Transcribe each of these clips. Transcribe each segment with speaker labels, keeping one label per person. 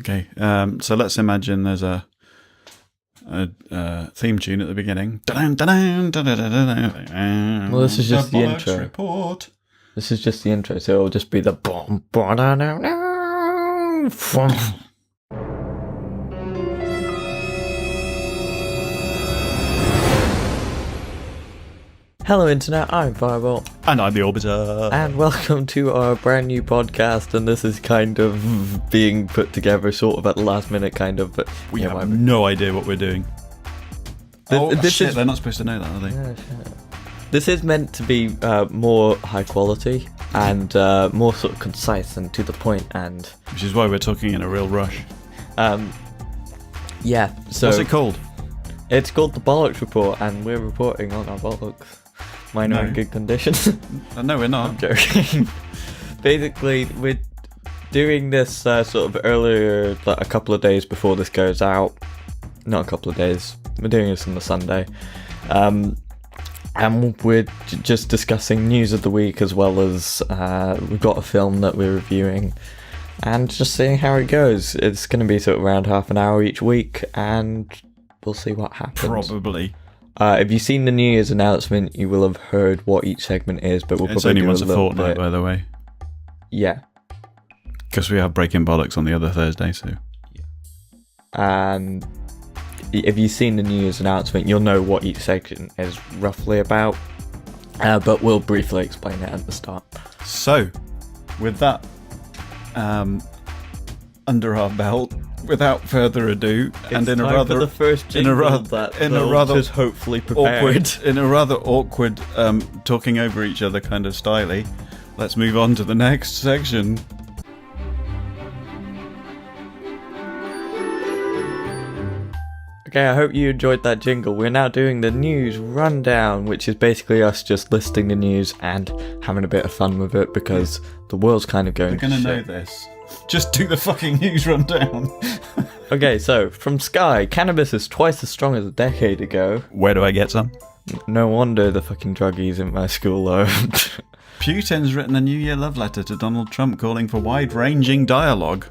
Speaker 1: Okay, so let's imagine there's a theme tune at the beginning.
Speaker 2: Well, this is just the intro.
Speaker 1: Report.
Speaker 2: This is just the intro, so it'll just be the boom, boom, da, da, da. Hello Internet, I'm Firebolt.
Speaker 1: And I'm the Orbiter.
Speaker 2: And welcome to our brand new podcast, and this is kind of being put together sort of at the last minute, kind of, but...
Speaker 1: We have no idea what we're doing. Shit, they're not supposed to know that, are they?
Speaker 2: Yeah, shit. This is meant to be more high quality and more sort of concise and to the point, and...
Speaker 1: Which is why we're talking in a real rush.
Speaker 2: Yeah, so...
Speaker 1: What's it called?
Speaker 2: It's called The Bollocks Report, and we're reporting on our bollocks. Mine are in good condition.
Speaker 1: No, we're not.
Speaker 2: I'm joking. Basically, we're doing this sort of earlier, like a couple of days before this goes out. Not a couple of days. We're doing this on the Sunday. And we're just discussing news of the week, as well as we've got a film that we're reviewing. And just seeing how it goes. It's going to be sort of around half an hour each week, and we'll see what happens.
Speaker 1: Probably.
Speaker 2: If you've seen the New Year's announcement, you will have heard what each segment is, but we'll probably
Speaker 1: It's only
Speaker 2: do
Speaker 1: once
Speaker 2: a
Speaker 1: a
Speaker 2: little
Speaker 1: fortnight,
Speaker 2: bit.
Speaker 1: by the way.
Speaker 2: Yeah.
Speaker 1: Because we have Breaking Bollocks on the other Thursday, so...
Speaker 2: And if you've seen the New Year's announcement, you'll know what each segment is roughly about, but we'll briefly explain it at the start.
Speaker 1: So, with that under our belt, without further ado, and in a rather
Speaker 2: the first just hopefully prepared.
Speaker 1: In a rather awkward talking over each other kind of styly, let's move on to the next section.
Speaker 2: Okay, I hope you enjoyed that jingle. We're now doing the news rundown, which is basically us just listing the news and having a bit of fun with it, because the world's kind of going to shit.
Speaker 1: They're going to know this. Just do the fucking news rundown.
Speaker 2: Okay, so, from Sky, cannabis is twice as strong as a decade ago.
Speaker 1: Where do I get some?
Speaker 2: No wonder the fucking druggies in my school are.
Speaker 1: Putin's written a New Year love letter to Donald Trump calling for wide-ranging dialogue.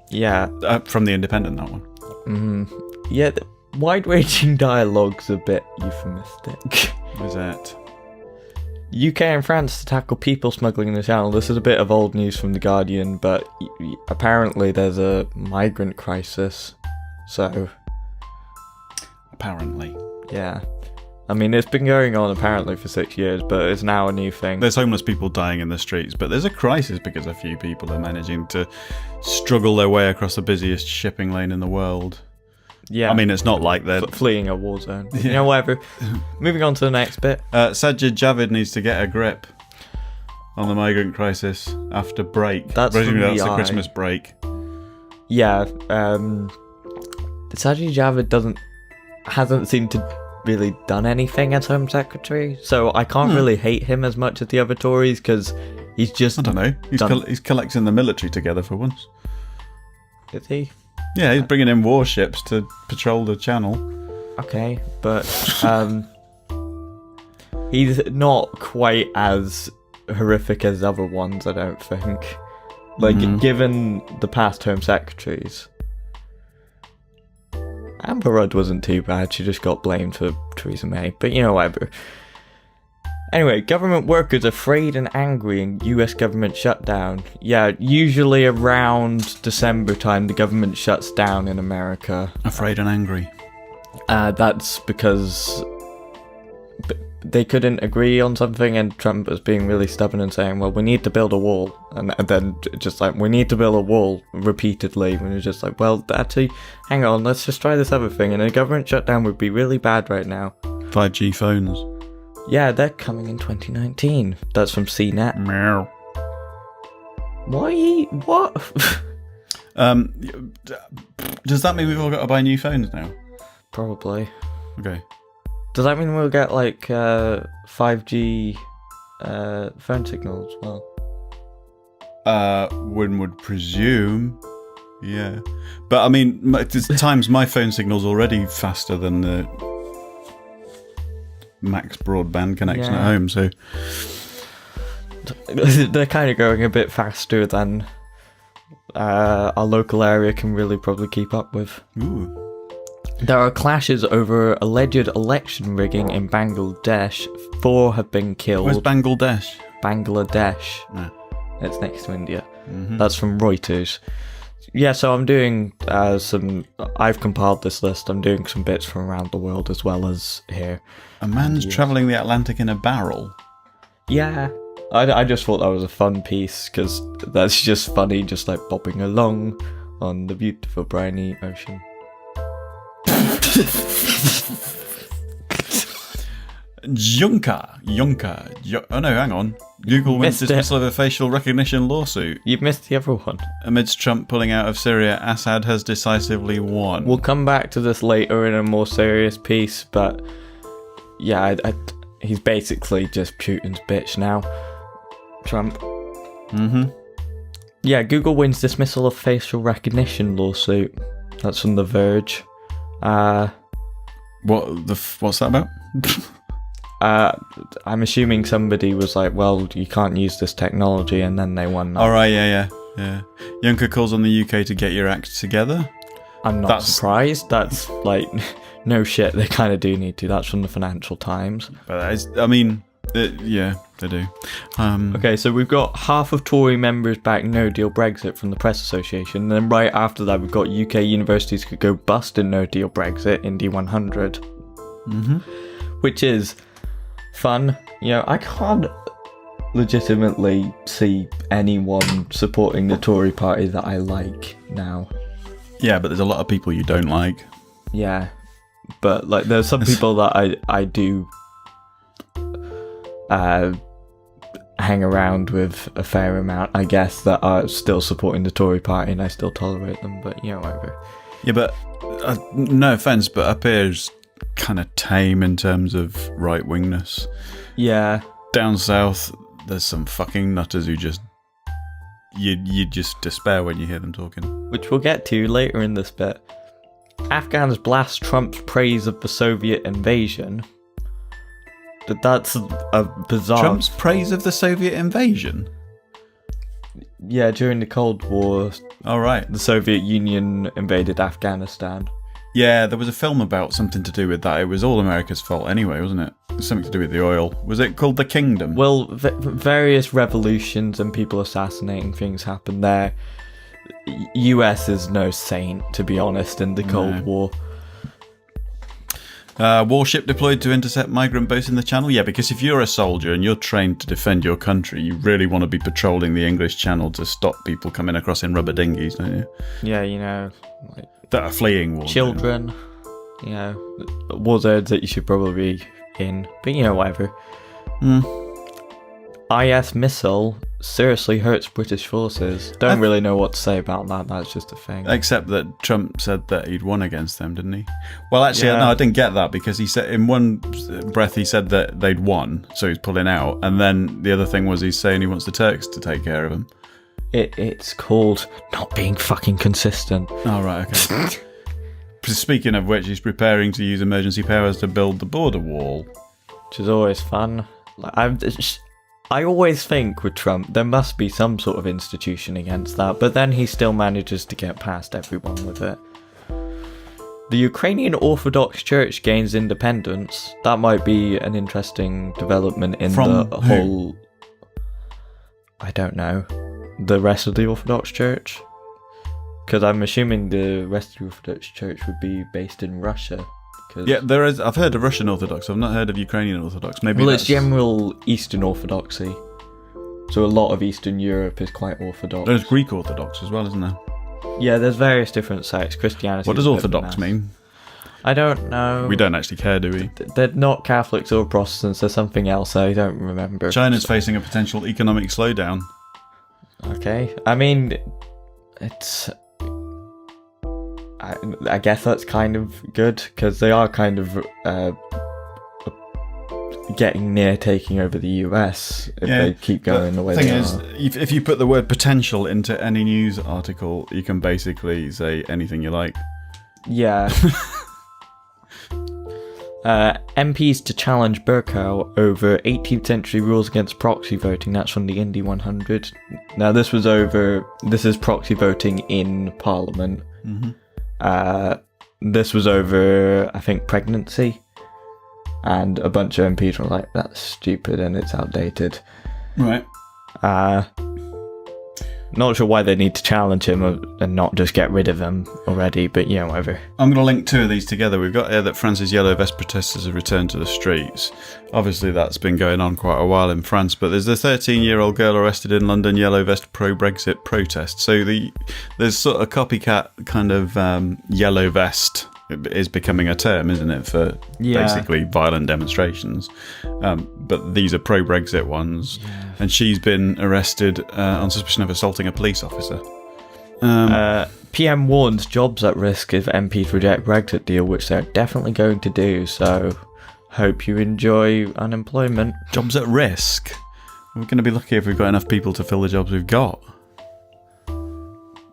Speaker 2: Yeah.
Speaker 1: From The Independent, that one.
Speaker 2: Mm-hmm. Yeah, the wide-ranging dialogue's a bit euphemistic.
Speaker 1: What is that?
Speaker 2: UK and France to tackle people smuggling in the Channel. This is a bit of old news from The Guardian, but apparently there's a migrant crisis. So...
Speaker 1: Apparently.
Speaker 2: Yeah. I mean, it's been going on apparently for 6 years, but it's now a new thing.
Speaker 1: There's homeless people dying in the streets, but there's a crisis because a few people are managing to struggle their way across the busiest shipping lane in the world.
Speaker 2: Yeah.
Speaker 1: I mean, it's not like they're...
Speaker 2: fleeing a war zone. Yeah. You know, whatever. Moving on to the next bit.
Speaker 1: Sajid Javid needs to get a grip on the migrant crisis after break.
Speaker 2: That's
Speaker 1: the Christmas break.
Speaker 2: Yeah. Sajid Javid hasn't seemed to really done anything as Home Secretary, so I can't really hate him as much as the other Tories, because he's just...
Speaker 1: I don't know. He's collecting the military together for once.
Speaker 2: Is he?
Speaker 1: Yeah, he's bringing in warships to patrol the channel.
Speaker 2: Okay, but he's not quite as horrific as other ones, I don't think. Like, given the past Home Secretaries, Amber Rudd wasn't too bad. She just got blamed for Theresa May, but you know, whatever. Anyway, government workers afraid and angry in US government shutdown. Yeah, usually around December time the government shuts down in America.
Speaker 1: Afraid and angry.
Speaker 2: That's because they couldn't agree on something, and Trump was being really stubborn and saying, well, we need to build a wall. And then just like, we need to build a wall repeatedly. And it's just like, well, actually, hang on, let's just try this other thing. And a government shutdown would be really bad right now.
Speaker 1: 5G phones.
Speaker 2: Yeah, they're coming in 2019. That's from CNET.
Speaker 1: Meow.
Speaker 2: Why? What?
Speaker 1: Does that mean we've all got to buy new phones now?
Speaker 2: Probably.
Speaker 1: Okay.
Speaker 2: Does that mean we'll get like 5G phone signal as well?
Speaker 1: One would presume. Yeah. But I mean, at times my phone signal's already faster than the max broadband connection at home, so
Speaker 2: they're kind of going a bit faster than our local area can really probably keep up with.
Speaker 1: Ooh.
Speaker 2: There are clashes over alleged election rigging in Bangladesh. 4 have been killed.
Speaker 1: Where's Bangladesh?
Speaker 2: Bangladesh.
Speaker 1: No.
Speaker 2: It's next to India.
Speaker 1: Mm-hmm.
Speaker 2: That's from Reuters. Yeah, so I'm doing I've compiled this list. I'm doing some bits from around the world as well as here.
Speaker 1: A man's travelling the Atlantic in a barrel.
Speaker 2: Yeah. I just thought that was a fun piece, because that's just funny, just like bobbing along on the beautiful briny ocean.
Speaker 1: Junker. Oh no, hang on. Google wins dismissal of a facial recognition lawsuit.
Speaker 2: You've missed the other one.
Speaker 1: Amidst Trump pulling out of Syria, Assad has decisively won.
Speaker 2: We'll come back to this later in a more serious piece, but yeah, he's basically just Putin's bitch now. Trump.
Speaker 1: Mm-hmm.
Speaker 2: Yeah, Google wins dismissal of facial recognition lawsuit. That's from The Verge.
Speaker 1: What's that about?
Speaker 2: I'm assuming somebody was like, well, you can't use this technology, and then they won that.
Speaker 1: Alright, yeah. Juncker calls on the UK to get your act together.
Speaker 2: I'm not surprised. That's like, no shit, they kind of do need to. That's from the Financial Times.
Speaker 1: But that is, I mean, yeah, they do.
Speaker 2: Okay, so we've got half of Tory members back no deal Brexit from the Press Association. And then right after that, we've got UK universities could go bust in no deal Brexit, Indy 100.
Speaker 1: Mm-hmm.
Speaker 2: Which is fun. You know, I can't legitimately see anyone supporting the Tory party that I like now.
Speaker 1: Yeah, but there's a lot of people you don't like.
Speaker 2: Yeah, but like there's some people that I do hang around with a fair amount, I guess, that are still supporting the Tory party, and I still tolerate them, but you know, whatever.
Speaker 1: Yeah, but no offence, but up here's kind of tame in terms of right-wingness.
Speaker 2: Yeah.
Speaker 1: Down south, there's some fucking nutters who just... You just despair when you hear them talking.
Speaker 2: Which we'll get to later in this bit. Afghans blast Trump's praise of the Soviet invasion. That's a bizarre...
Speaker 1: Trump's praise of the Soviet invasion?
Speaker 2: Yeah, during the Cold War.
Speaker 1: Oh, right.
Speaker 2: The Soviet Union invaded Afghanistan.
Speaker 1: Yeah, there was a film about something to do with that. It was all America's fault anyway, wasn't it? Something to do with the oil. Was it called The Kingdom?
Speaker 2: Well, various revolutions and people assassinating things happened there. US is no saint, to be honest, in the Cold War.
Speaker 1: Warship deployed to intercept migrant boats in the Channel? Yeah, because if you're a soldier and you're trained to defend your country, you really want to be patrolling the English Channel to stop people coming across in rubber dinghies, don't you?
Speaker 2: Yeah, you know, like...
Speaker 1: that are fleeing war.
Speaker 2: Children, you know, war zones that you should probably be in, but you know, whatever. IS missile seriously hurts British forces. Don't really know what to say about that. That's just a thing.
Speaker 1: Except that Trump said that he'd won against them, didn't he? Well, actually, no, I didn't get that, because he said in one breath he said that they'd won, so he's pulling out, and then the other thing was he's saying he wants the Turks to take care of him.
Speaker 2: It's called not being fucking consistent.
Speaker 1: Oh, right, okay. Speaking of which, he's preparing to use emergency powers to build the border wall.
Speaker 2: Which is always fun. I always think with Trump, there must be some sort of institution against that, but then he still manages to get past everyone with it. The Ukrainian Orthodox Church gains independence. That might be an interesting development in
Speaker 1: From
Speaker 2: the whole... I don't know. The rest of the Orthodox Church? Because I'm assuming the rest of the Orthodox Church would be based in Russia.
Speaker 1: Yeah, there is. I've heard of Russian Orthodox. I've not heard of Ukrainian Orthodox. Maybe
Speaker 2: it's general Eastern Orthodoxy. So a lot of Eastern Europe is quite Orthodox.
Speaker 1: There's Greek Orthodox as well, isn't there?
Speaker 2: Yeah, there's various different sects. Christianity.
Speaker 1: What does Orthodox mean?
Speaker 2: I don't know.
Speaker 1: We don't actually care, do we?
Speaker 2: They're not Catholics or Protestants. They're something else. I don't remember.
Speaker 1: China's facing a potential economic slowdown.
Speaker 2: Okay. I mean, it's... I guess that's kind of good, because they are kind of getting near taking over the US if they keep going the way they are.
Speaker 1: The thing is, if you put the word potential into any news article, you can basically say anything you like.
Speaker 2: Yeah. MPs to challenge Burkow over 18th century rules against proxy voting. That's from the Indy 100. Now this is proxy voting in Parliament. This was over, I think, pregnancy. And a bunch of MPs were like, that's stupid and it's outdated.
Speaker 1: Right.
Speaker 2: Not sure why they need to challenge him and not just get rid of him already, but yeah, whatever.
Speaker 1: I'm going to link two of these together. We've got here that France's yellow vest protesters have returned to the streets. Obviously, that's been going on quite a while in France, but there's a 13-year-old girl arrested in London yellow vest pro-Brexit protest. So there's sort of copycat kind of yellow vest is becoming a term, isn't it, for basically violent demonstrations. But these are pro-Brexit ones. Yeah. And she's been arrested on suspicion of assaulting a police officer.
Speaker 2: PM warns jobs at risk if MPs reject Brexit deal, which they're definitely going to do. So hope you enjoy unemployment.
Speaker 1: Jobs at risk? We're going to be lucky if we've got enough people to fill the jobs we've got.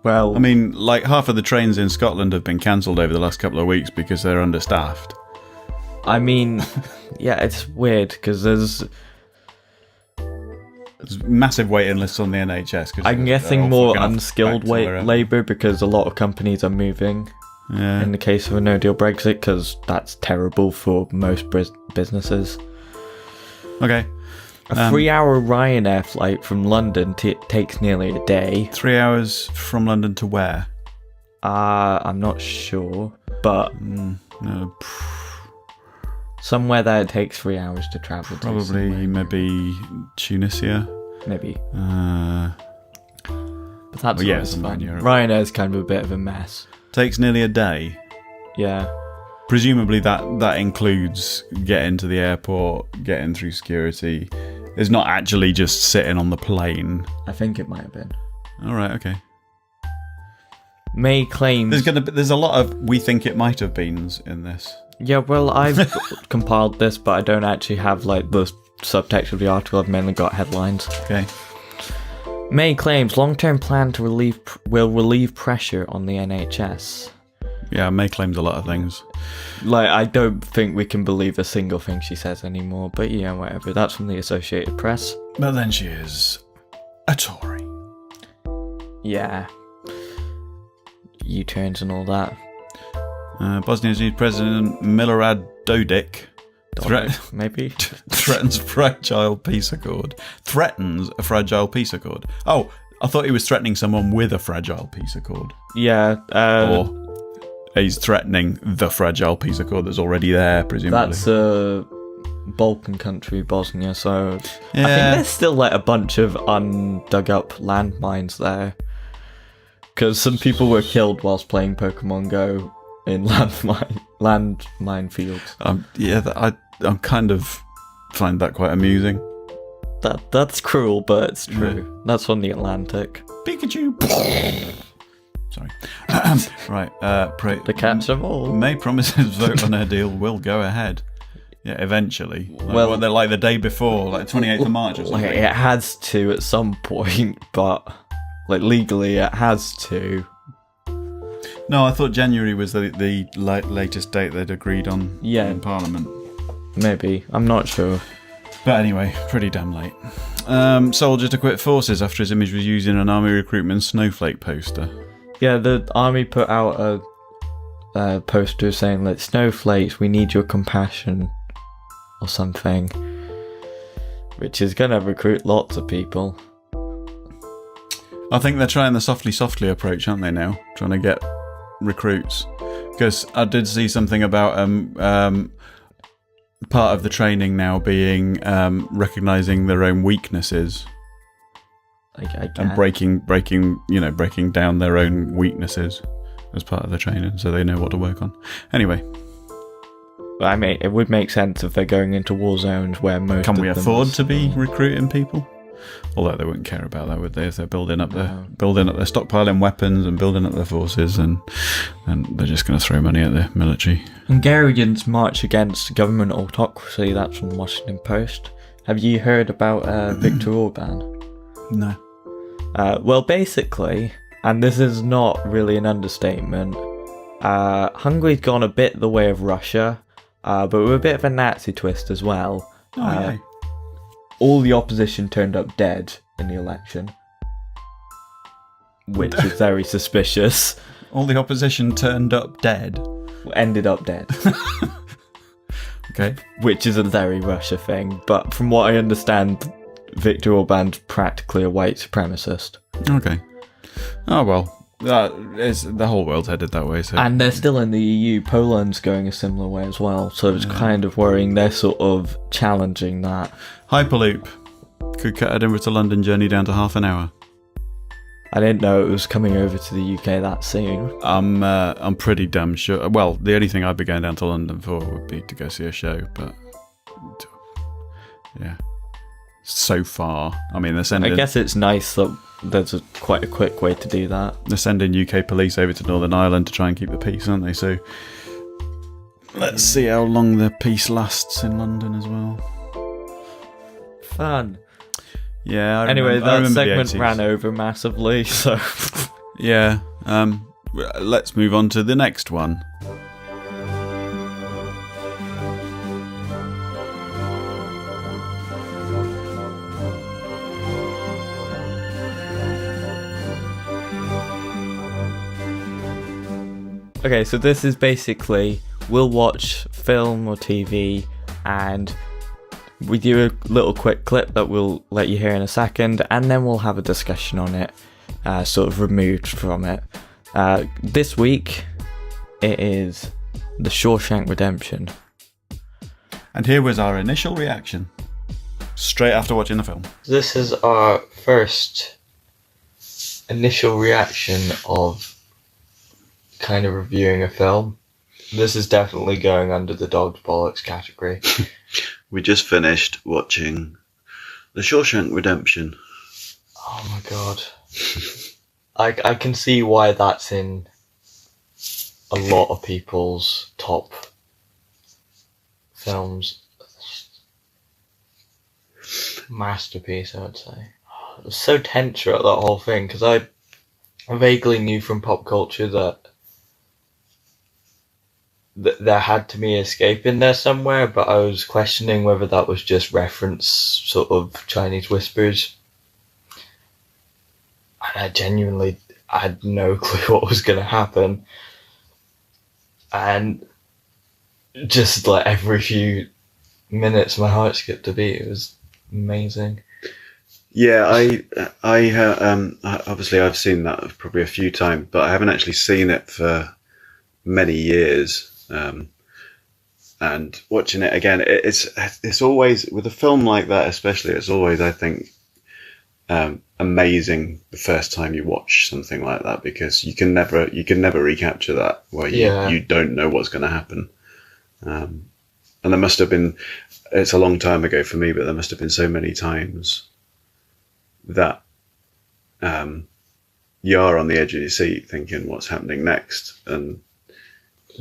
Speaker 2: Well,
Speaker 1: I mean, like half of the trains in Scotland have been cancelled over the last couple of weeks because they're understaffed.
Speaker 2: I mean, yeah, it's weird because there's
Speaker 1: massive waiting lists on the NHS.
Speaker 2: I'm guessing more unskilled labour because a lot of companies are moving. Yeah. In the case of a no-deal Brexit, because that's terrible for most businesses.
Speaker 1: Okay.
Speaker 2: A 3-hour Ryanair flight from London takes nearly a day.
Speaker 1: 3 hours from London to where?
Speaker 2: I'm not sure, but
Speaker 1: no.
Speaker 2: Somewhere that it takes 3 hours to travel.
Speaker 1: Probably, maybe Tunisia.
Speaker 2: Maybe.
Speaker 1: But
Speaker 2: that's fine. Ryanair is kind of a bit of a mess.
Speaker 1: Takes nearly a day.
Speaker 2: Yeah.
Speaker 1: Presumably that includes getting to the airport, getting through security. It's not actually just sitting on the plane.
Speaker 2: I think it might have been.
Speaker 1: All right, okay.
Speaker 2: May claims
Speaker 1: there's a lot of we think it might have beens in this.
Speaker 2: Yeah, well, I've compiled this, but I don't actually have like the subtext of the article. I've mainly got headlines.
Speaker 1: Okay.
Speaker 2: May claims long-term plan to will relieve pressure on the NHS.
Speaker 1: Yeah, May claims a lot of things.
Speaker 2: Like, I don't think we can believe a single thing she says anymore, but yeah, whatever. That's from the Associated Press.
Speaker 1: But then she is a Tory.
Speaker 2: Yeah. U-turns and all that.
Speaker 1: Bosnia's new president, Milorad Dodik,
Speaker 2: maybe?
Speaker 1: threatens fragile peace accord. Threatens a fragile peace accord. Oh, I thought he was threatening someone with a fragile peace accord.
Speaker 2: Yeah.
Speaker 1: Or he's threatening the fragile peace accord that's already there, presumably.
Speaker 2: That's a Balkan country, Bosnia, so yeah. I think there's still like a bunch of undug up landmines there. Because some people were killed whilst playing Pokemon Go in landmine fields.
Speaker 1: I'm kind of find that quite amusing.
Speaker 2: That's cruel, but it's true. Yeah. That's on the Atlantic.
Speaker 1: Pikachu! Sorry. Right.
Speaker 2: To catch them all.
Speaker 1: May promises vote on her deal will go ahead. Yeah, eventually. Like, they're like the day before, like 28th of March or something.
Speaker 2: Like, it has to at some point, but like legally it has to.
Speaker 1: No, I thought January was the latest date they'd agreed on in Parliament.
Speaker 2: Maybe. I'm not sure.
Speaker 1: But anyway, pretty damn late. Soldier to quit forces after his image was used in an army recruitment snowflake poster.
Speaker 2: Yeah, the army put out a poster saying, like, snowflakes, we need your compassion, or something. Which is going to recruit lots of people.
Speaker 1: I think they're trying the softly approach, aren't they, now? Trying to get recruits. Because I did see something about part of the training now being recognising their own weaknesses. And breaking down their own weaknesses as part of the training, so they know what to work on. Anyway,
Speaker 2: I mean, it would make sense if they're going into war zones where most.
Speaker 1: Can we afford to be recruiting people? Although they wouldn't care about that, would they? If they're building up their stockpiling weapons and building up their forces, and they're just going to throw money at the military.
Speaker 2: Hungarians march against government autocracy. That's from the Washington Post. Have you heard about Viktor Orban?
Speaker 1: No.
Speaker 2: Well, basically, and this is not really an understatement, Hungary's gone a bit the way of Russia, but with a bit of a Nazi twist as well.
Speaker 1: Oh, yeah.
Speaker 2: All the opposition turned up dead in the election, which is very suspicious.
Speaker 1: All the opposition turned up dead.
Speaker 2: Ended up dead.
Speaker 1: Okay.
Speaker 2: Which is a very Russia thing, but from what I understand, Viktor Orban's practically a white supremacist.
Speaker 1: Okay. Oh, well. The whole world's headed that way. So.
Speaker 2: And they're still in the EU. Poland's going a similar way as well, so it's kind of worrying. They're sort of challenging that.
Speaker 1: Hyperloop could cut Edinburgh to London journey down to half an hour.
Speaker 2: I didn't know it was coming over to the UK that soon.
Speaker 1: I'm pretty damn sure. Well, the only thing I'd be going down to London for would be to go see a show, but yeah, so far. I mean, they're sending.
Speaker 2: I guess it's nice that there's quite a quick way to do that.
Speaker 1: They're sending UK police over to Northern Ireland to try and keep the peace, aren't they? So let's see how long the peace lasts in London as well.
Speaker 2: Fun.
Speaker 1: Yeah.
Speaker 2: Anyway, that segment
Speaker 1: 80s.
Speaker 2: ran over massively, so
Speaker 1: yeah. Let's move on to the next one.
Speaker 2: Okay, so this is basically, we'll watch film or TV and we do a little quick clip that we'll let you hear in a second, and then we'll have a discussion on it, sort of removed from it. This week, it is The Shawshank Redemption.
Speaker 1: And here was our initial reaction, straight after watching the film.
Speaker 3: This is our first initial reaction of kind of reviewing a film. This is definitely going under the Dogged Bollocks category.
Speaker 4: We just finished watching The Shawshank Redemption.
Speaker 3: Oh my god. I can see why that's in a lot of people's top films. Masterpiece, I would say. It was so tense throughout that whole thing, because I vaguely knew from pop culture that there had to be escape in there somewhere, but I was questioning whether that was just reference sort of Chinese whispers. And I genuinely had no clue what was going to happen. And just like every few minutes my heart skipped a beat. It was amazing.
Speaker 4: Yeah, I obviously I've seen that probably a few times, but I haven't actually seen it for many years. And watching it again, it's always, with a film like that especially, it's always, I think, amazing the first time you watch something like that, because you can never recapture that, where you don't know what's going to happen. And there must have been, it's a long time ago for me, but there must have been so many times that you are on the edge of your seat thinking what's happening next, and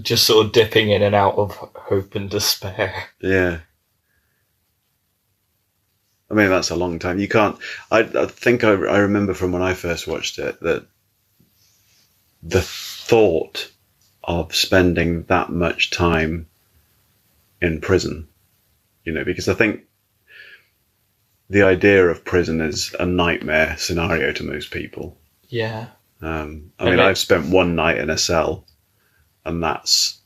Speaker 3: just sort of dipping in and out of hope and despair.
Speaker 4: yeah. I mean, that's a long time. You can't... I think I remember from when I first watched it that the thought of spending that much time in prison, because I think the idea of prison is a nightmare scenario to most people.
Speaker 3: Yeah.
Speaker 4: I mean, I've spent one night in a cell, and that's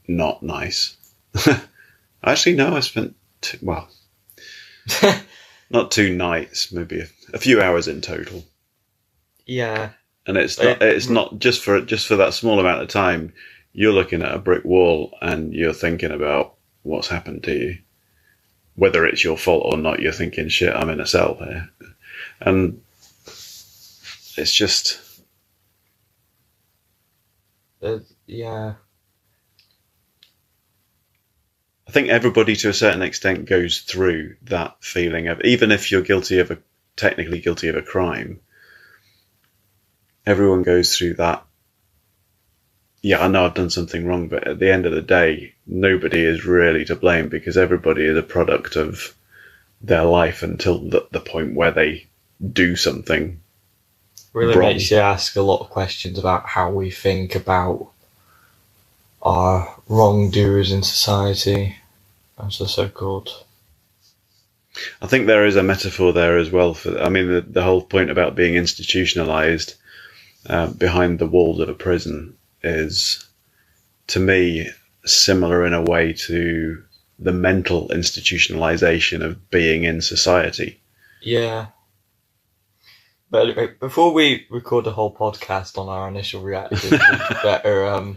Speaker 4: not nice. Actually, no, I spent not 2 nights, maybe a few hours in total.
Speaker 3: Yeah.
Speaker 4: And it's not just for that small amount of time. You're looking at a brick wall and you're thinking about what's happened to you, whether it's your fault or not. You're thinking, shit, I'm in a cell here, and it's just.
Speaker 3: Yeah.
Speaker 4: I think everybody to a certain extent goes through that feeling of, even if you're technically guilty of a crime, everyone goes through that. Yeah, I know I've done something wrong, but at the end of the day, nobody is really to blame, because everybody is a product of their life until the point where they do something
Speaker 3: Really
Speaker 4: wrong.
Speaker 3: makes you ask a lot of questions about how we think about are wrongdoers in society, as they're so called.
Speaker 4: I think there is a metaphor there as well. The whole point about being institutionalized behind the walls of a prison is, to me, similar in a way to the mental institutionalization of being in society.
Speaker 3: Yeah. But anyway, before we record the whole podcast on our initial reaction, we'd better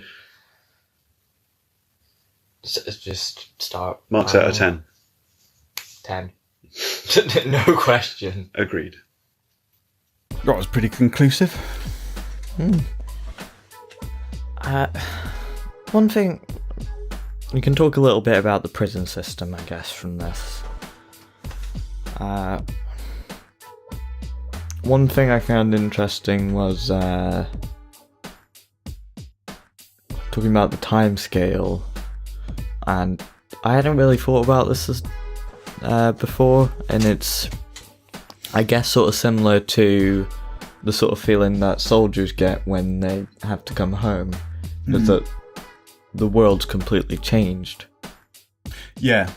Speaker 3: just start.
Speaker 4: Marks out of 10.
Speaker 3: 10. No question.
Speaker 4: Agreed.
Speaker 1: That was pretty conclusive.
Speaker 2: One thing, we can talk a little bit about the prison system, I guess, from this. One thing I found interesting was talking about the time scale, and I hadn't really thought about this before, and it's, I guess, sort of similar to the sort of feeling that soldiers get when they have to come home, is that the world's completely changed.
Speaker 1: Yeah.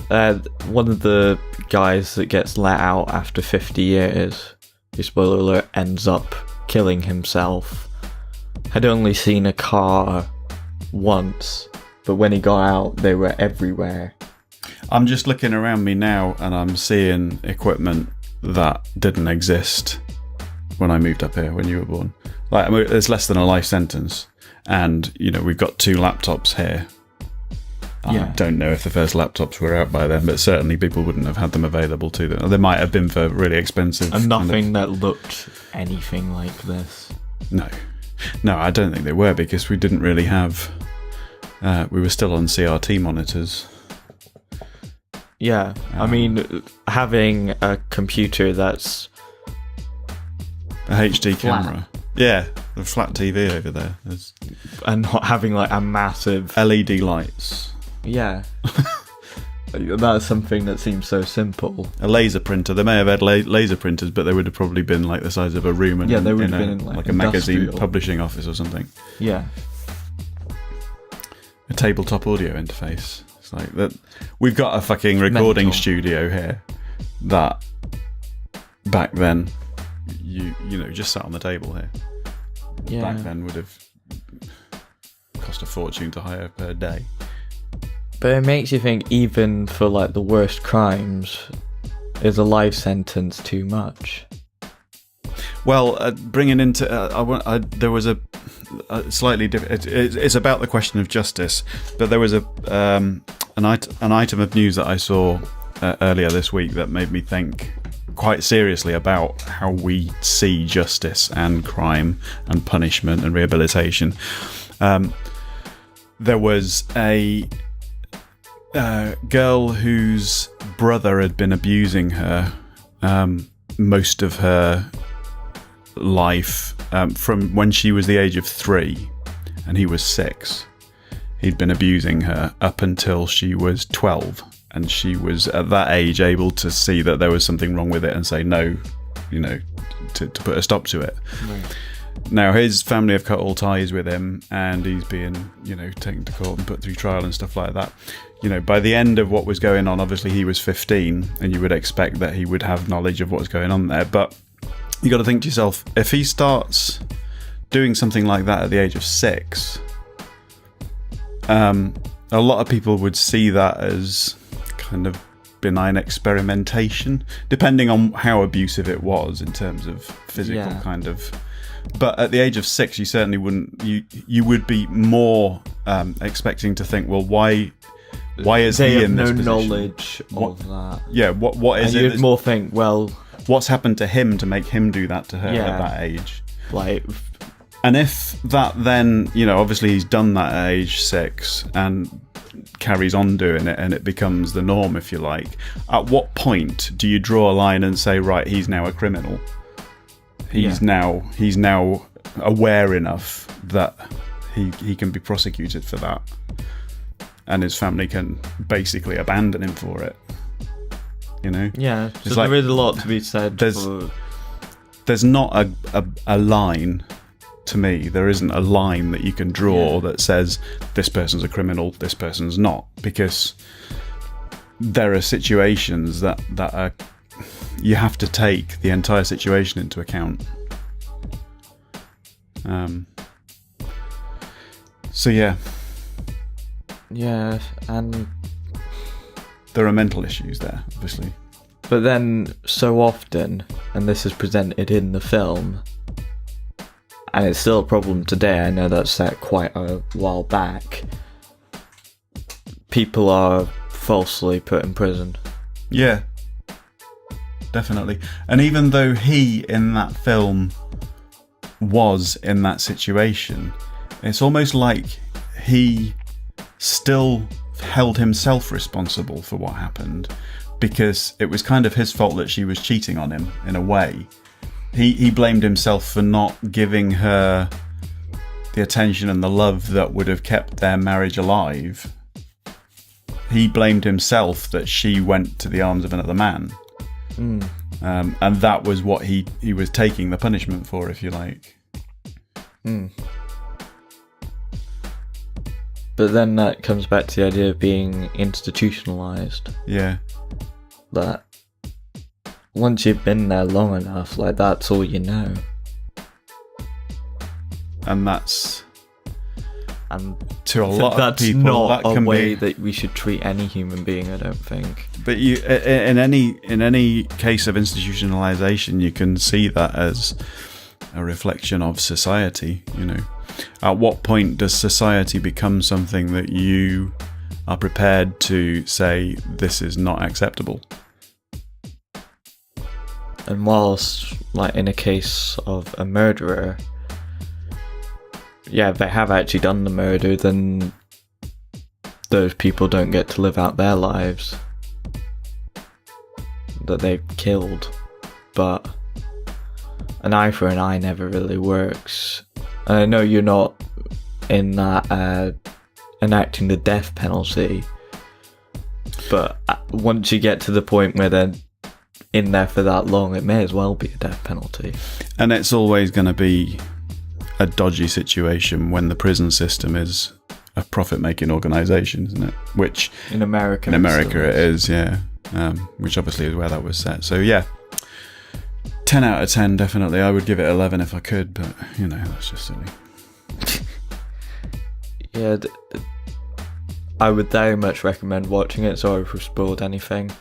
Speaker 2: One of the guys that gets let out after 50 years, spoiler alert, ends up killing himself. Had only seen a car once, but when he got out, they were everywhere.
Speaker 1: I'm just looking around me now and I'm seeing equipment that didn't exist when I moved up here, when you were born. Like, I mean, it's less than a life sentence. And, you know, we've got 2 laptops here. I don't know if the first laptops were out by then, but certainly people wouldn't have had them available to them. They might have been for really expensive.
Speaker 2: And nothing that looked anything like this.
Speaker 1: No, I don't think they were, because we didn't really have... we were still on CRT monitors.
Speaker 2: Yeah, I mean, having a computer that's...
Speaker 1: A HD
Speaker 2: flat.
Speaker 1: camera. Yeah, the flat TV over there. There's
Speaker 2: And not having, like, a massive...
Speaker 1: LED lights.
Speaker 2: Yeah. That's something that seems so simple.
Speaker 1: A laser printer. They may have had laser printers, but they would have probably been like the size of a room and
Speaker 2: They would have been in
Speaker 1: like a magazine
Speaker 2: industrial.
Speaker 1: publishing office or something.
Speaker 2: Yeah.
Speaker 1: A tabletop audio interface. It's like that. We've got a fucking recording
Speaker 2: Mental.
Speaker 1: studio here that back then you know just sat on the table here.
Speaker 2: Yeah.
Speaker 1: Back then would have cost a fortune to hire per day.
Speaker 2: But it makes you think, even for, like, the worst crimes, is a life sentence too much?
Speaker 1: Well, bringing into there was a slightly different. It's about the question of justice, but there was an item of news that I saw earlier this week that made me think quite seriously about how we see justice and crime and punishment and rehabilitation. There was a girl whose brother had been abusing her most of her life, from when she was the age of 3 and he was 6. He'd been abusing her up until she was 12, and she was at that age able to see that there was something wrong with it and say no, you know, to put a stop to it.
Speaker 2: Right.
Speaker 1: Now his family have cut all ties with him, and he's being, you know, taken to court and put through trial and stuff like that. You know, by the end of what was going on, obviously he was 15, and you would expect that he would have knowledge of what was going on there. But you got to think to yourself, if he starts doing something like that at the age of 6, a lot of people would see that as kind of benign experimentation, depending on how abusive it was in terms of physical kind of. But at the age of 6, you certainly wouldn't. You would be more expecting to think, well, why is he in this position? They have
Speaker 2: no knowledge of that.
Speaker 1: Yeah, what is
Speaker 2: and
Speaker 1: it?
Speaker 2: You'd more think, well,
Speaker 1: what's happened to him to make him do that to her at that age?
Speaker 2: Like,
Speaker 1: and if that then, you know, obviously he's done that at age 6 and carries on doing it, and it becomes the norm, if you like. At what point do you draw a line and say, right, he's now a criminal? He's now aware enough that he can be prosecuted for that, and his family can basically abandon him for it. You know?
Speaker 2: Yeah. So
Speaker 1: like,
Speaker 2: there is a lot to be said.
Speaker 1: There's not a line to me, there isn't a line that you can draw that says this person's a criminal, this person's not, because there are situations that are, you have to take the entire situation into account. So yeah,
Speaker 2: and
Speaker 1: there are mental issues there, obviously.
Speaker 2: but then so often, and this is presented in the film, and it's still a problem today. I know that's set quite a while back. People are falsely put in prison.
Speaker 1: Yeah, definitely. And even though he in that film was in that situation, it's almost like he still held himself responsible for what happened, because it was kind of his fault that she was cheating on him in a way. He blamed himself for not giving her the attention and the love that would have kept their marriage alive. He blamed himself that she went to the arms of another man. And that was what he was taking the punishment for, if you like.
Speaker 2: But then that comes back to the idea of being institutionalized.
Speaker 1: Yeah.
Speaker 2: That once you've been there long enough, like, that's all you know.
Speaker 1: And that's,
Speaker 2: And
Speaker 1: to a lot of people,
Speaker 2: not
Speaker 1: that
Speaker 2: a
Speaker 1: can
Speaker 2: way
Speaker 1: be.
Speaker 2: that we should treat any human being, I don't think.
Speaker 1: But you, in any case of institutionalization, you can see that as a reflection of society. You know, at what point does society become something that you are prepared to say this is not acceptable?
Speaker 2: And whilst, like, in a case of a murderer, yeah, they have actually done the murder, then those people don't get to live out their lives that they've killed. But an eye for an eye never really works. And I know you're not in that enacting the death penalty, but once you get to the point where they're in there for that long, it may as well be a death penalty.
Speaker 1: And it's always going to be a dodgy situation when the prison system is a profit-making organisation, isn't it? Which
Speaker 2: in America,
Speaker 1: it is, yeah. Which obviously is where that was set. So yeah, 10 out of 10 definitely. I would give it 11 if I could, but you know, that's just silly.
Speaker 2: Yeah, I would very much recommend watching it. Sorry if we've spoiled anything.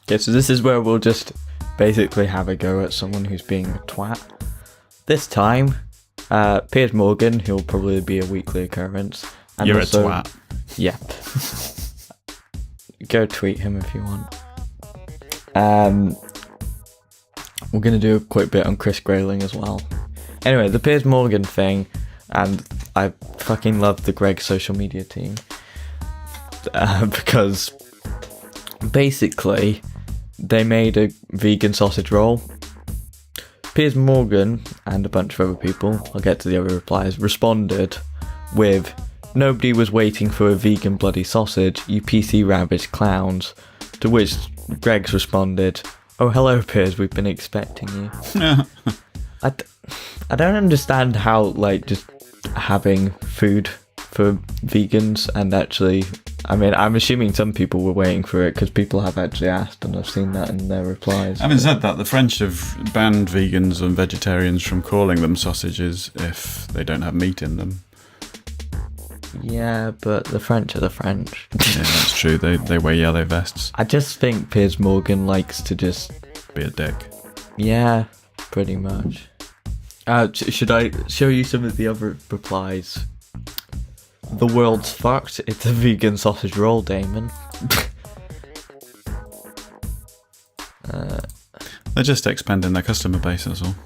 Speaker 2: Okay, so this is where we'll just basically have a go at someone who's being a twat. This time, Piers Morgan, who'll probably be a weekly occurrence. And
Speaker 1: You're
Speaker 2: also,
Speaker 1: a twat.
Speaker 2: Yeah. Go tweet him if you want. We're going to do a quick bit on Chris Grayling as well. Anyway, the Piers Morgan thing, and I fucking love the Greg social media team. Because basically, they made a vegan sausage roll. Piers Morgan and a bunch of other people, I'll get to the other replies, responded with, "Nobody was waiting for a vegan bloody sausage, you PC rubbish clowns." To which Greg's responded, "Oh, hello Piers, we've been expecting you." I don't understand how, like, just having food for vegans and actually, I mean, I'm assuming some people were waiting for it because people have actually asked, and I've seen that in their replies.
Speaker 1: Having said that, the French have banned vegans and vegetarians from calling them sausages if they don't have meat in them.
Speaker 2: Yeah, but the French are the French.
Speaker 1: Yeah, that's true. They wear yellow vests.
Speaker 2: I just think Piers Morgan likes to just...
Speaker 1: Be a dick.
Speaker 2: Yeah, pretty much. Should I show you some of the other replies? "The world's fucked. It's a vegan sausage roll, Damon."
Speaker 1: They're just expanding their customer base, that's all.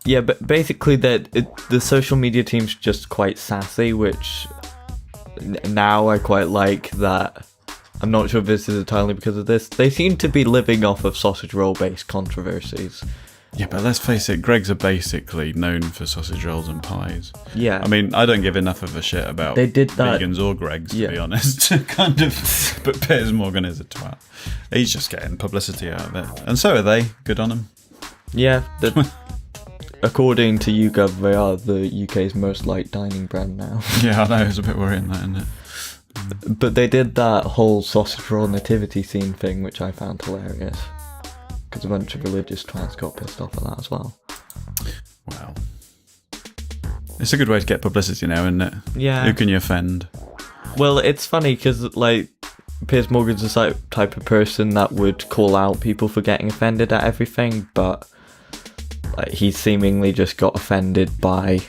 Speaker 2: Yeah, but basically the social media team's just quite sassy, which now I quite like that. I'm not sure if this is entirely because of this. They seem to be living off of sausage roll based controversies.
Speaker 1: Yeah, but let's face it, Greggs are basically known for sausage rolls and pies.
Speaker 2: Yeah.
Speaker 1: I mean, I don't give enough of a shit about
Speaker 2: They did that-
Speaker 1: vegans or Greggs,
Speaker 2: Yeah.
Speaker 1: to be honest. Kind of. But Piers Morgan is a twat. He's just getting publicity out of it. And so are they. Good on him.
Speaker 2: Yeah. According to YouGov, they are the UK's most liked dining brand now.
Speaker 1: Yeah, I know. It's a bit worrying, that, isn't it?
Speaker 2: But they did that whole sausage roll nativity scene thing, which I found hilarious. Because a bunch of religious twats got pissed off at that as well.
Speaker 1: Well. It's a good way to get publicity now, isn't it?
Speaker 2: Yeah.
Speaker 1: Who can you offend?
Speaker 2: Well, it's funny because, like, Piers Morgan's the type of person that would call out people for getting offended at everything, but like, he seemingly just got offended by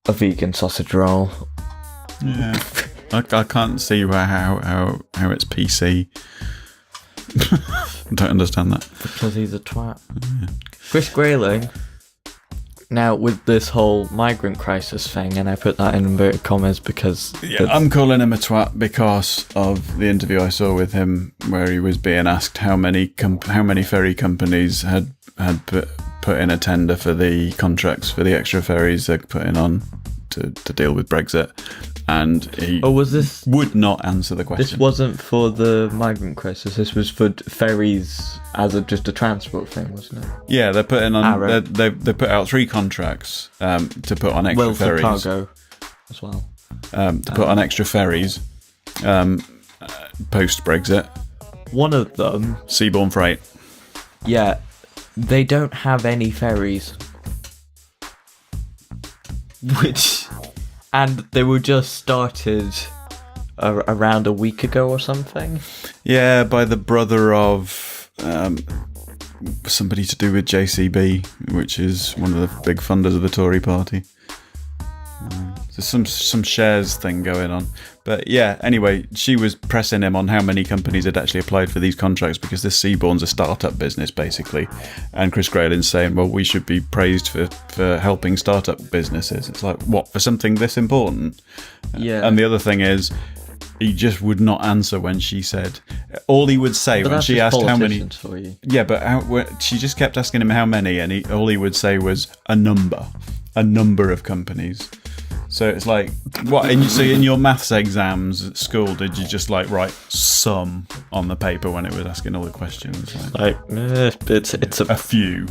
Speaker 2: a vegan sausage roll.
Speaker 1: Yeah. I can't see how it's PC. I don't understand that.
Speaker 2: Because he's a twat. Yeah. Chris Grayling, now with this whole migrant crisis thing, and I put that in inverted commas because...
Speaker 1: Yeah, I'm calling him a twat because of the interview I saw with him where he was being asked how many ferry companies had put in a tender for the contracts for the extra ferries they're putting on to deal with Brexit. And he would not answer the question.
Speaker 2: This wasn't for the migrant crisis. This was for ferries as just a transport thing, wasn't it?
Speaker 1: Yeah, they're putting on. They put out 3 contracts to put on extra ferries.
Speaker 2: Well, for cargo as well.
Speaker 1: To put on extra ferries post Brexit.
Speaker 2: One of them,
Speaker 1: Seaborne Freight.
Speaker 2: Yeah, they don't have any ferries. And they were just started around a week ago or something.
Speaker 1: Yeah, by the brother of somebody to do with JCB, which is one of the big funders of the Tory party. There's some shares thing going on. But yeah, anyway, she was pressing him on how many companies had actually applied for these contracts because this Seaborne's a startup business, basically. And Chris Grayling's saying, well, we should be praised for helping startup businesses. It's like, what, for something this important?
Speaker 2: Yeah.
Speaker 1: And the other thing is, he just would not answer when she said... All he would say when she asked how many...
Speaker 2: For you.
Speaker 1: Yeah, but she just kept asking him how many, and all he would say was a number of companies. So it's like, what? So in your maths exams at school, did you just like write some on the paper when it was asking all the questions?
Speaker 2: It's
Speaker 1: a few.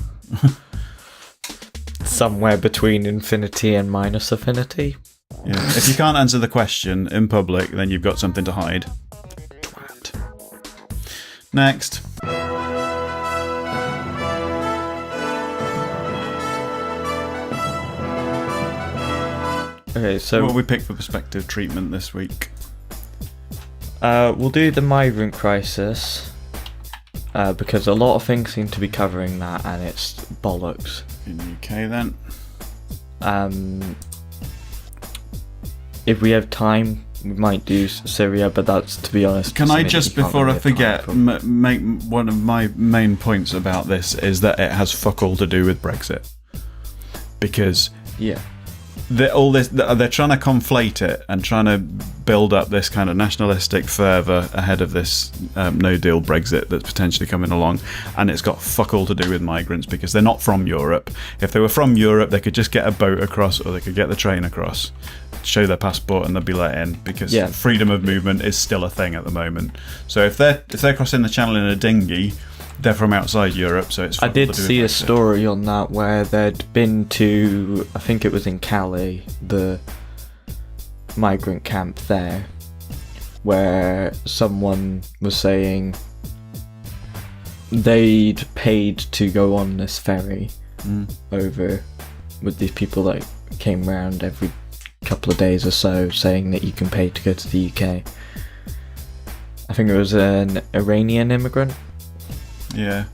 Speaker 2: Somewhere between infinity and minus affinity.
Speaker 1: Yeah. If you can't answer the question in public, then you've got something to hide. Twat. Next.
Speaker 2: Okay, so
Speaker 1: what we picked for perspective treatment this week?
Speaker 2: We'll do the migrant crisis because a lot of things seem to be covering that, and it's bollocks.
Speaker 1: In the UK, then.
Speaker 2: If we have time, we might do Syria, but that's, to be honest.
Speaker 1: Can I just, before I forget, make one of my main points about this is that it has fuck all to do with Brexit, because they're trying to conflate it and trying to build up this kind of nationalistic fervour ahead of this no deal Brexit that's potentially coming along, and it's got fuck all to do with migrants because they're not from Europe. If they were from Europe, they could just get a boat across, or they could get the train across, show their passport, and they'd be let in, because freedom of movement is still a thing at the moment. So if they're crossing the channel in a dinghy, they're from outside Europe, so it's...
Speaker 2: I did see a story on that where they'd been to, I think it was in Calais, the migrant camp there, where someone was saying they'd paid to go on this ferry over with these people that came around every couple of days or so, saying that you can pay to go to the UK. I think it was an Iranian immigrant.
Speaker 1: Yeah.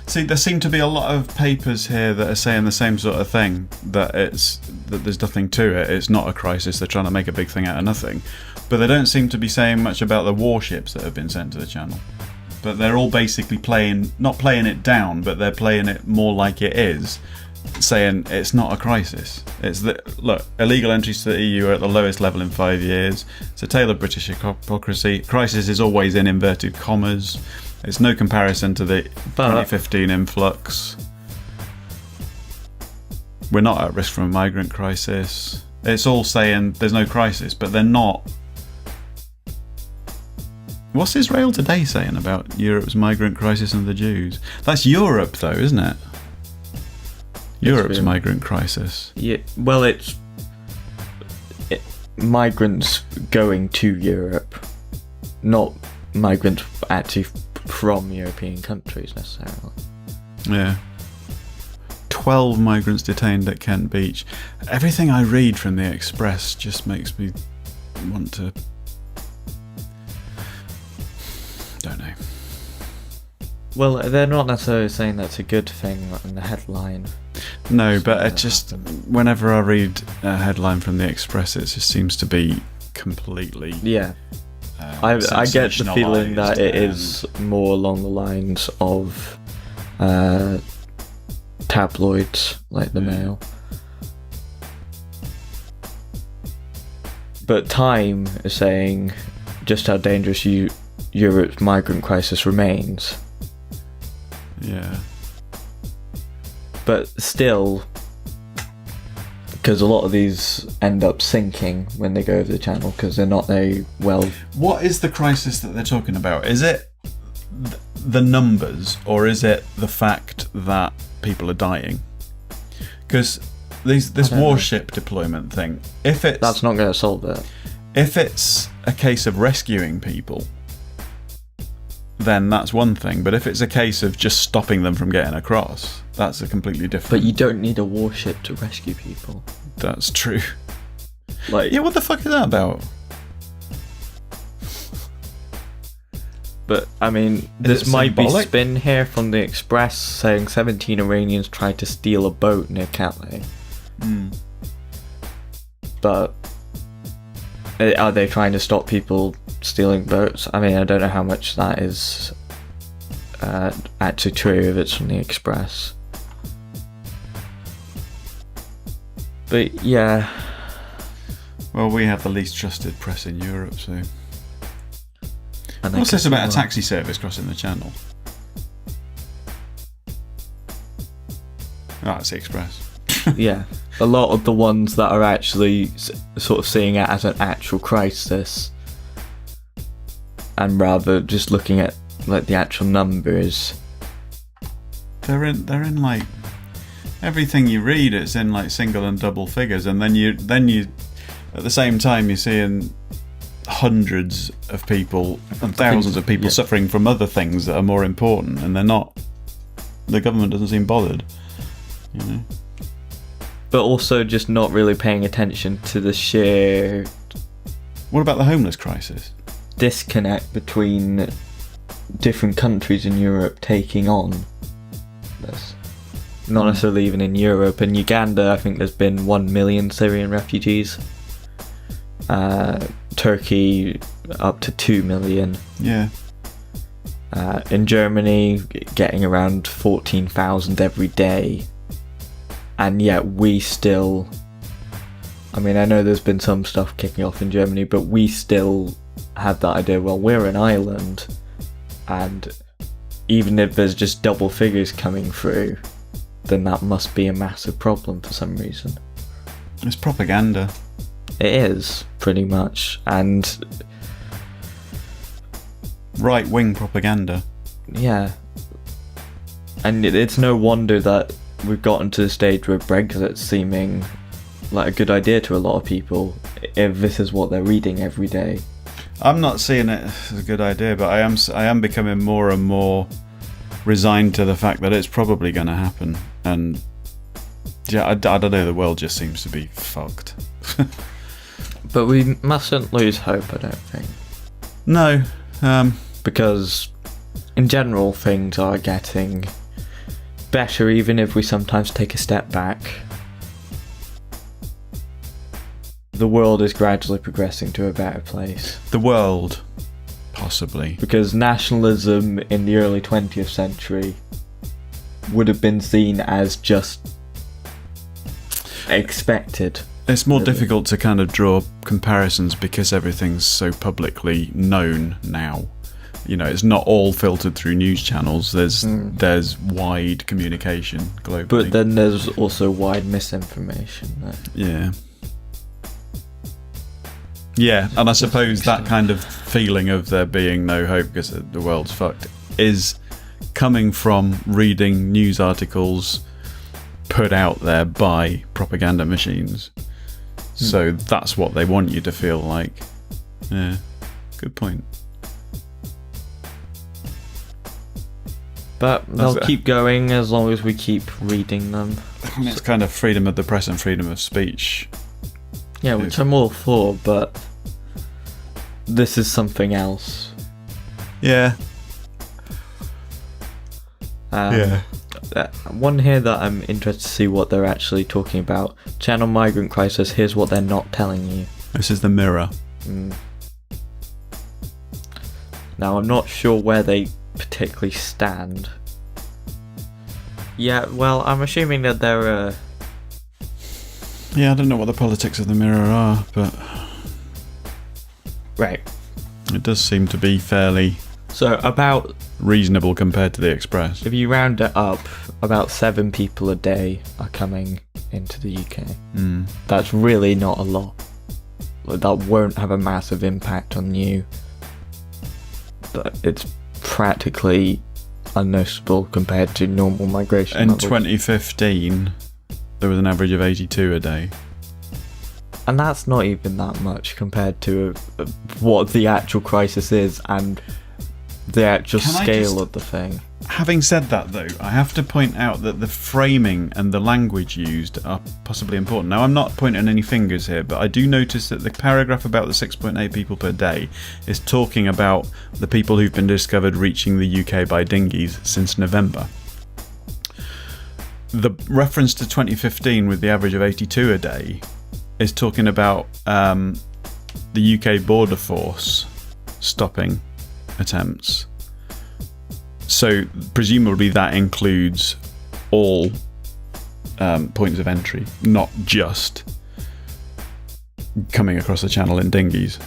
Speaker 1: See, there seem to be a lot of papers here that are saying the same sort of thing, that there's nothing to it, it's not a crisis, they're trying to make a big thing out of nothing. But they don't seem to be saying much about the warships that have been sent to the channel. But they're all basically not playing it down, but they're playing it more like it is, saying it's not a crisis. Look, illegal entries to the EU are at the lowest level in 5 years. It's a tale of British hypocrisy. Crisis is always in inverted commas. It's no comparison to the
Speaker 2: But-
Speaker 1: 2015 influx. We're not at risk from a migrant crisis. It's all saying there's no crisis, but they're not. What's Israel Today saying about Europe's migrant crisis and the Jews? That's Europe, though, isn't it? Europe's
Speaker 2: really-
Speaker 1: migrant crisis.
Speaker 2: Yeah, well, it's migrants going to Europe, not migrants actually from European countries necessarily.
Speaker 1: Yeah. 12 migrants detained at Kent Beach. Everything I read from the Express just makes me want to... Don't know.
Speaker 2: Well, they're not necessarily saying that's a good thing in the headline.
Speaker 1: No, but it
Speaker 2: that
Speaker 1: just...
Speaker 2: happened.
Speaker 1: Whenever I read a headline from the Express, it just seems to be completely...
Speaker 2: Yeah, I get the feeling that it
Speaker 1: sensationalised
Speaker 2: is more along the lines of tabloids like the Mail. But Time is saying just how dangerous Europe's migrant crisis remains.
Speaker 1: Yeah.
Speaker 2: But still, because a lot of these end up sinking when they go over the channel because they're not very well.
Speaker 1: What is the crisis that they're talking about? Is it the numbers, or is it the fact that people are dying? Because this
Speaker 2: don't know.
Speaker 1: warship deployment thing, if
Speaker 2: That's not going to solve it.
Speaker 1: if it's a case of rescuing people, then that's one thing. But if it's a case of just stopping them from getting across, that's a completely different.
Speaker 2: But you don't need a warship to rescue people.
Speaker 1: That's true.
Speaker 2: Like,
Speaker 1: Yeah, what the fuck is that about?
Speaker 2: but I mean, this
Speaker 1: it
Speaker 2: might be
Speaker 1: symbolic?
Speaker 2: spin here from the Express saying 17 Iranians tried to steal a boat near Calais. But are they trying to stop people stealing boats? I mean, I don't know how much that is actually true if it's from the Express. But yeah,
Speaker 1: Well, we have the least trusted press in Europe, so...
Speaker 2: and they
Speaker 1: What's this
Speaker 2: could-
Speaker 1: about a taxi service crossing the channel? Oh, it's the Express.
Speaker 2: Yeah, a lot of the ones that are actually sort of seeing it as an actual crisis, and rather just looking at like the actual numbers.
Speaker 1: They're in like everything you read. It's in like single and double figures, and then you at the same time you're seeing hundreds of people and thousands of people
Speaker 2: Yeah.
Speaker 1: suffering from other things that are more important, and they're not. The government doesn't seem bothered. You know.
Speaker 2: But also just not really paying attention to the sheer
Speaker 1: What about the homeless crisis?
Speaker 2: disconnect between different countries in Europe taking on this. Not necessarily even in Europe. In Uganda, I think there's been 1 million Syrian refugees. Turkey, up to 2 million.
Speaker 1: Yeah.
Speaker 2: In Germany, getting around 14,000 every day. And yet we still... I mean, I know there's been some stuff kicking off in Germany, but we still have that idea, well, we're an island, and even if there's just double figures coming through, then that must be a massive problem for some reason.
Speaker 1: It's propaganda.
Speaker 2: It is, pretty much, and
Speaker 1: Right-wing propaganda.
Speaker 2: yeah. And it's no wonder that we've gotten to the stage where Brexit's seeming like a good idea to a lot of people, if this is what they're reading every day.
Speaker 1: I'm not seeing it as a good idea, but I am becoming more and more resigned to the fact that it's probably going to happen. And yeah, I don't know. The world just seems to be fucked.
Speaker 2: But we mustn't lose hope, I don't think.
Speaker 1: No.
Speaker 2: Because in general, things are getting better, even if we sometimes take a step back. The world is gradually progressing to a better place.
Speaker 1: The world, possibly.
Speaker 2: Because nationalism in the early 20th century would have been seen as just expected.
Speaker 1: It's more
Speaker 2: Really?
Speaker 1: difficult to kind of draw comparisons because everything's so publicly known now. it's not all filtered through news channels. There's wide communication globally.
Speaker 2: But then there's also wide misinformation.
Speaker 1: Yeah. Yeah, and I suppose that kind of feeling of there being no hope because the world's fucked is coming from reading news articles put out there by propaganda machines. So that's what they want you to feel like. Yeah, good point.
Speaker 2: But they'll keep going as long as we keep reading them.
Speaker 1: And it's kind of freedom of the press and freedom of speech.
Speaker 2: Yeah, which I'm all for, but this is something else.
Speaker 1: Yeah.
Speaker 2: One here that I'm interested to see what they're actually talking about. Channel migrant crisis, here's what they're not telling you.
Speaker 1: This is the Mirror.
Speaker 2: Now, I'm not sure where they particularly stand. Yeah, well, I'm assuming that they're
Speaker 1: Yeah, I don't know what the politics of the Mirror are, but
Speaker 2: right.
Speaker 1: It does seem to be fairly
Speaker 2: about
Speaker 1: reasonable compared to the Express.
Speaker 2: If you round it up, about 7 people a day are coming into the UK. That's really not a lot. That won't have a massive impact on you. But it's practically unnoticeable compared to normal migration
Speaker 1: In
Speaker 2: levels.
Speaker 1: 2015, there was an average of 82 a day.
Speaker 2: And that's not even that much compared to what the actual crisis is and the actual scale of the thing.
Speaker 1: Having said that, though, I have to point out that the framing and the language used are possibly important. Now, I'm not pointing any fingers here, but I do notice that the paragraph about the 6.8 people per day is talking about the people who've been discovered reaching the UK by dinghies since November. The reference to 2015 with the average of 82 a day is talking about the UK border force stopping attempts. So presumably that includes all points of entry, not just coming across the channel in dinghies.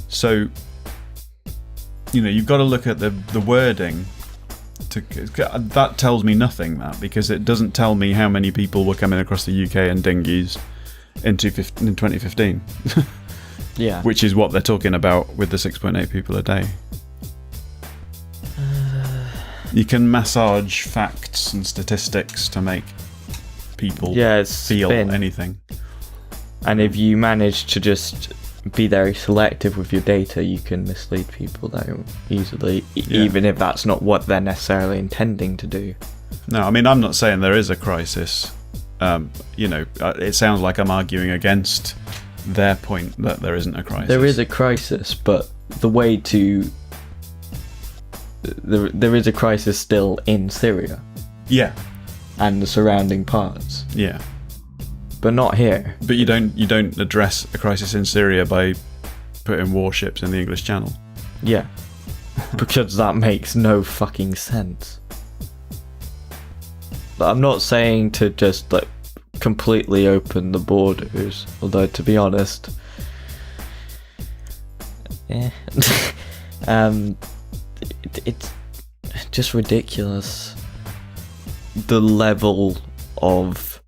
Speaker 1: So, you've got to look at the wording. That tells me nothing, because it doesn't tell me how many people were coming across the UK in dinghies in 2015.
Speaker 2: Yeah.
Speaker 1: Which is what they're talking about with the 6.8 people a day. You can massage facts and statistics to make people feel anything.
Speaker 2: And if you manage to just be very selective with your data, you can mislead people very easily, even if that's not what they're necessarily intending to do.
Speaker 1: No, I mean, I'm not saying there is a crisis. It sounds like I'm arguing against their point that there isn't a crisis.
Speaker 2: There is a crisis, but the way to... There is a crisis still in Syria.
Speaker 1: Yeah.
Speaker 2: And the surrounding parts.
Speaker 1: Yeah.
Speaker 2: But not here.
Speaker 1: But you don't address a crisis in Syria by putting warships in the English Channel.
Speaker 2: Yeah. Because that makes no fucking sense. But I'm not saying to just completely open the borders, although to be honest, it's just ridiculous, the level of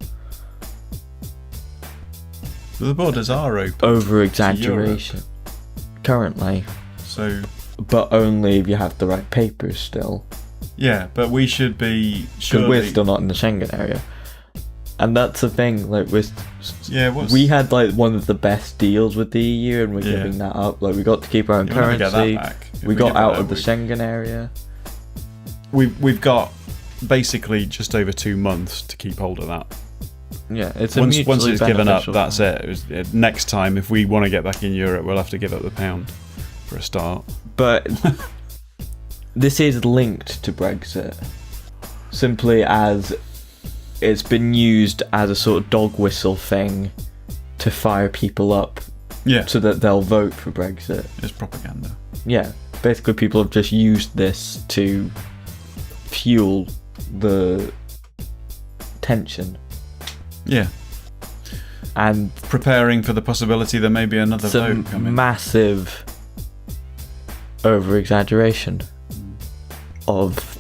Speaker 1: the borders are open,
Speaker 2: over exaggeration currently.
Speaker 1: So,
Speaker 2: but only if you have the right papers still.
Speaker 1: Yeah, but we should be
Speaker 2: because we're still not in the Schengen area, and that's the thing. We had one of the best deals with the EU, and we're giving that up. We got to keep our own currency. We got out of the Schengen area.
Speaker 1: We've got basically just over 2 months to keep hold of that.
Speaker 2: Yeah, it's
Speaker 1: once it's given up, that's it. Next time, if we want to get back in Europe, we'll have to give up the pound for a start.
Speaker 2: But this is linked to Brexit, simply as it's been used as a sort of dog whistle thing to fire people up, so that they'll vote for Brexit.
Speaker 1: It's propaganda.
Speaker 2: Yeah, basically people have just used this to fuel the tension.
Speaker 1: Yeah.
Speaker 2: And
Speaker 1: preparing for the possibility there may be another vote coming.
Speaker 2: Massive over-exaggeration of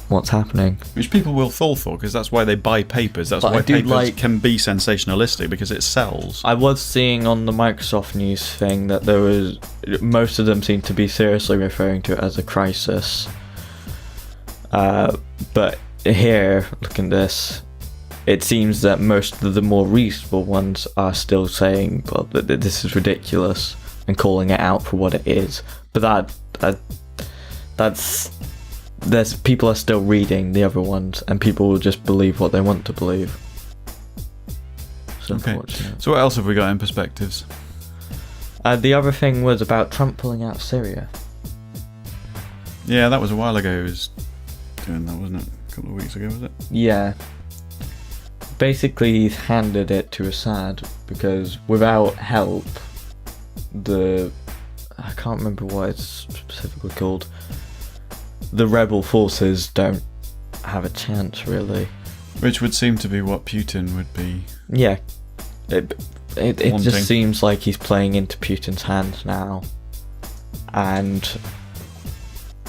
Speaker 2: what's happening.
Speaker 1: Which people will fall for, because that's why they buy papers. That's why papers can be sensationalistic, because it sells.
Speaker 2: I was seeing on the Microsoft News thing that most of them seem to be seriously referring to it as a crisis. But here, look at this, it seems that most of the more reasonable ones are still saying, well, that this is ridiculous and calling it out for what it is. But there's people are still reading the other ones, and people will just believe what they want to believe. It's unfortunate.
Speaker 1: So what else have we got in perspectives?
Speaker 2: The other thing was about Trump pulling out of Syria.
Speaker 1: Yeah, that was a while ago. He was doing that, wasn't it? A couple of weeks ago, was it?
Speaker 2: Yeah. Basically, he's handed it to Assad because without help, I can't remember what it's specifically called. The rebel forces don't have a chance, really.
Speaker 1: Which would seem to be what Putin would be.
Speaker 2: Yeah. It
Speaker 1: wanting.
Speaker 2: just seems like he's playing into Putin's hands now. And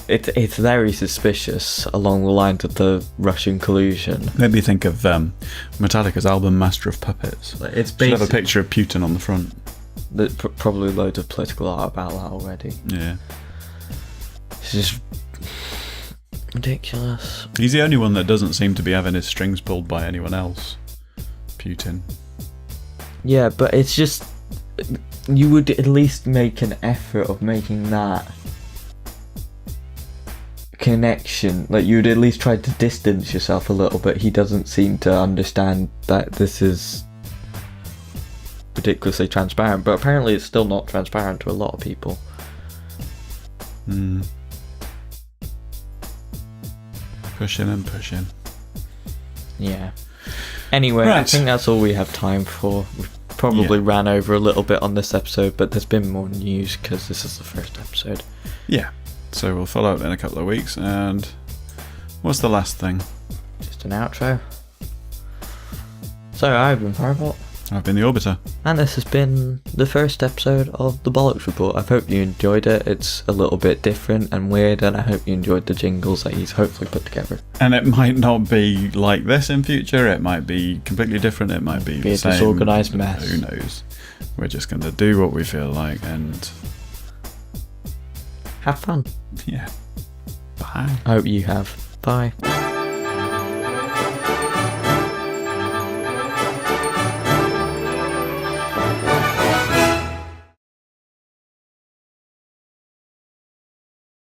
Speaker 2: it's very suspicious along the lines of the Russian collusion.
Speaker 1: Made me think of Metallica's album Master of Puppets.
Speaker 2: It's
Speaker 1: Should have a picture of Putin on the front.
Speaker 2: There's probably loads of political art about that already.
Speaker 1: Yeah.
Speaker 2: It's just ridiculous.
Speaker 1: He's the only one that doesn't seem to be having his strings pulled by anyone else. Putin.
Speaker 2: Yeah, but it's just, you would at least make an effort of making that connection. Like, you'd at least try to distance yourself a little bit. He doesn't seem to understand that this is ridiculously transparent, but apparently it's still not transparent to a lot of people.
Speaker 1: Pushing and pushing.
Speaker 2: Yeah. Anyway,
Speaker 1: Right.
Speaker 2: I think that's all we have time for. We've probably ran over a little bit on this episode, but there's been more news because this is the first episode.
Speaker 1: Yeah. So we'll follow up in a couple of weeks. And what's the last thing?
Speaker 2: Just an outro. So, I've been Firebolt.
Speaker 1: I've been the Orbiter.
Speaker 2: And this has been the first episode of the Bollocks Report. I hope you enjoyed it. It's a little bit different and weird, and I hope you enjoyed the jingles that he's hopefully put together.
Speaker 1: And it might not be like this in future. It might be completely different. It might be the
Speaker 2: a
Speaker 1: same.
Speaker 2: disorganised mess.
Speaker 1: Who knows? We're just going to do what we feel like and...
Speaker 2: Have fun.
Speaker 1: yeah. Bye.
Speaker 2: I hope you have. Bye.